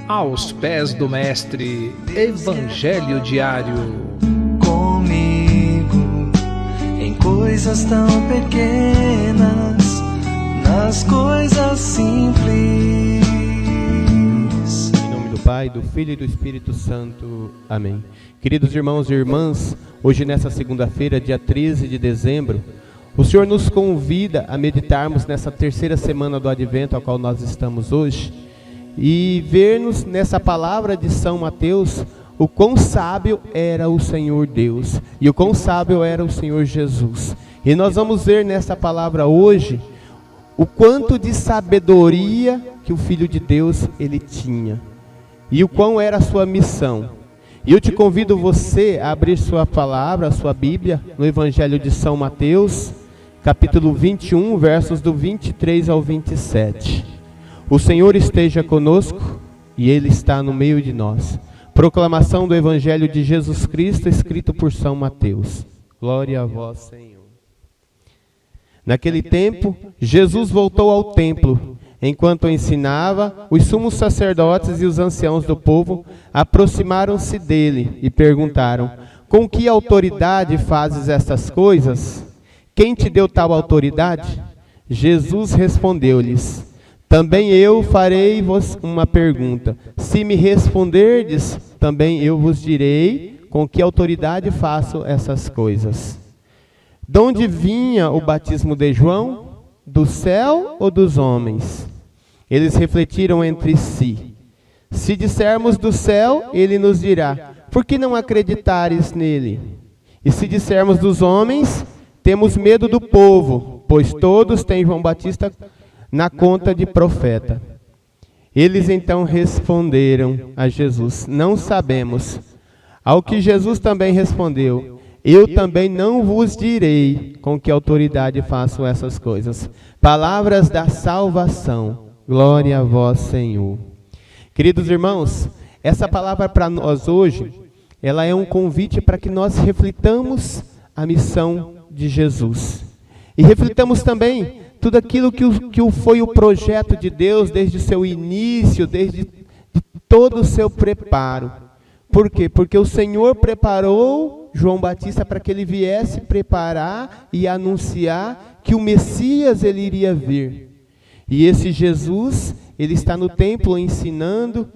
Aos pés do Mestre, Evangelho Diário. Comigo, em coisas tão pequenas, nas coisas simples. Em nome do Pai, do Filho e do Espírito Santo. Amém. Queridos irmãos e irmãs, hoje nessa segunda-feira, dia 13 de dezembro, o Senhor nos convida a meditarmos nessa terceira semana do Advento, a qual nós estamos hoje, e ver-nos nessa palavra de São Mateus o quão sábio era o Senhor Deus e o quão sábio era o Senhor Jesus. E nós vamos ver nessa palavra hoje o quanto de sabedoria que o Filho de Deus ele tinha e o quão era a sua missão. E eu te convido você a abrir sua palavra, a sua Bíblia, no Evangelho de São Mateus, capítulo 21, versos do 23 ao 27. O Senhor esteja conosco e Ele está no meio de nós. Proclamação do Evangelho de Jesus Cristo, escrito por São Mateus. Glória a vós, Senhor. Naquele tempo, Jesus voltou ao templo. Enquanto ensinava, os sumos sacerdotes e os anciãos do povo aproximaram-se dele e perguntaram: com que autoridade fazes estas coisas? Quem te deu tal autoridade? Jesus respondeu-lhes: também eu farei-vos uma pergunta. Se me responderdes, também eu vos direi com que autoridade faço essas coisas. De onde vinha o batismo de João? Do céu ou dos homens? Eles refletiram entre si. Se dissermos do céu, ele nos dirá: por que não acreditares nele? E se dissermos dos homens, temos medo do povo, pois todos têm João Batista na conta de profeta. Eles então responderam a Jesus: não sabemos. Ao que Jesus também respondeu: eu também não vos direi com que autoridade faço essas coisas. Palavras da salvação. Glória a vós, Senhor. Queridos irmãos, essa palavra para nós hoje, ela é um convite para que nós reflitamos a missão de Jesus. E reflitamos também tudo aquilo que foi o projeto de Deus desde o seu início, desde todo o seu preparo. Por quê? Porque o Senhor preparou João Batista para que ele viesse preparar e anunciar que o Messias ele iria vir. E esse Jesus, ele está no templo ensinando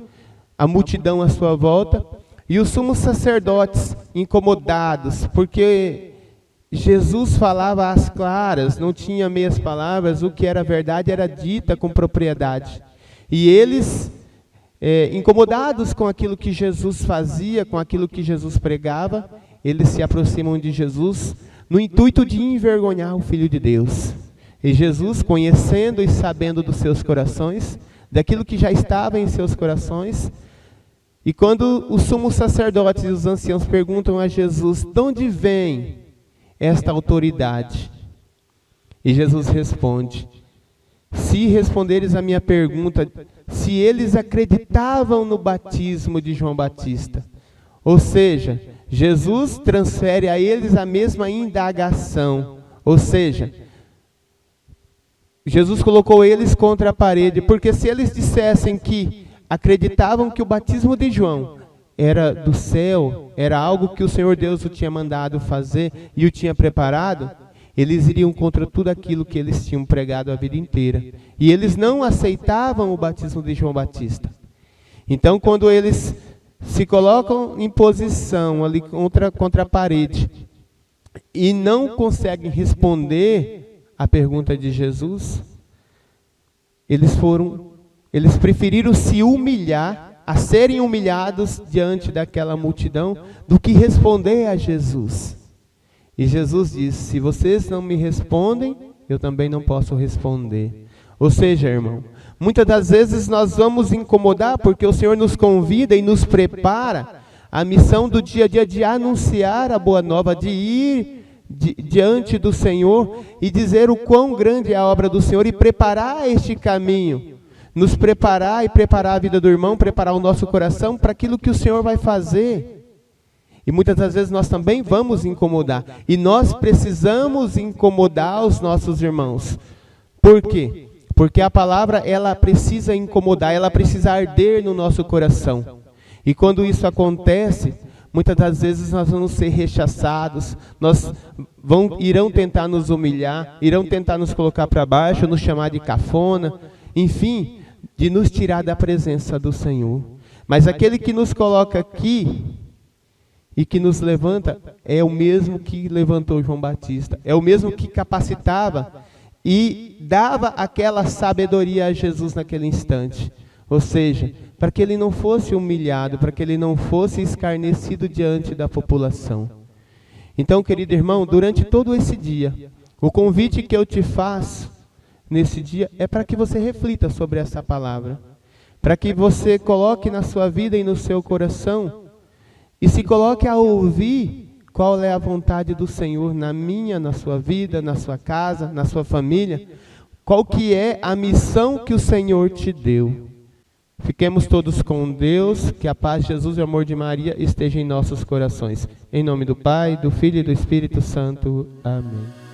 a multidão à sua volta, e os sumos sacerdotes incomodados, porque Jesus falava às claras, não tinha meias palavras, o que era verdade era dita com propriedade. E eles, incomodados com aquilo que Jesus fazia, com aquilo que Jesus pregava, eles se aproximam de Jesus no intuito de envergonhar o Filho de Deus. E Jesus, conhecendo e sabendo dos seus corações, daquilo que já estava em seus corações, e quando os sumos sacerdotes e os anciãos perguntam a Jesus: de onde vem esta autoridade? E Jesus responde: se responderes a minha pergunta, se eles acreditavam no batismo de João Batista. Ou seja, Jesus transfere a eles a mesma indagação. Ou seja, Jesus colocou eles contra a parede, porque se eles dissessem que acreditavam que o batismo de João era do céu, era algo que o Senhor Deus o tinha mandado fazer e o tinha preparado, eles iriam contra tudo aquilo que eles tinham pregado a vida inteira. E eles não aceitavam o batismo de João Batista. Então, quando eles se colocam em posição ali contra a parede e não conseguem responder a pergunta de Jesus, eles preferiram se humilhar, a serem humilhados diante daquela multidão, do que responder a Jesus. E Jesus disse: se vocês não me respondem, eu também não posso responder. Ou seja, irmão, muitas das vezes nós vamos incomodar porque o Senhor nos convida e nos prepara a missão do dia a dia de anunciar a boa nova, de ir diante do Senhor e dizer o quão grande é a obra do Senhor e preparar este caminho, nos preparar e preparar a vida do irmão, preparar o nosso coração para aquilo que o Senhor vai fazer. E muitas das vezes nós também vamos incomodar, e nós precisamos incomodar os nossos irmãos. Por quê? Porque a palavra, ela precisa incomodar, ela precisa arder no nosso coração. E quando isso acontece, muitas das vezes nós vamos ser rechaçados, irão tentar nos humilhar, irão tentar nos colocar para baixo, nos chamar de cafona, enfim, de nos tirar da presença do Senhor. Mas aquele que nos coloca aqui e que nos levanta é o mesmo que levantou João Batista, é o mesmo que capacitava e dava aquela sabedoria a Jesus naquele instante. Ou seja, para que ele não fosse humilhado, para que ele não fosse escarnecido diante da população. Então, querido irmão, durante todo esse dia, o convite que eu te faço nesse dia é para que você reflita sobre essa palavra, para que você coloque na sua vida e no seu coração e se coloque a ouvir qual é a vontade do Senhor na minha, na sua vida, na sua casa, na sua família, qual que é a missão que o Senhor te deu. Fiquemos todos com Deus, que a paz de Jesus e o amor de Maria esteja em nossos corações. Em nome do Pai, do Filho e do Espírito Santo. Amém.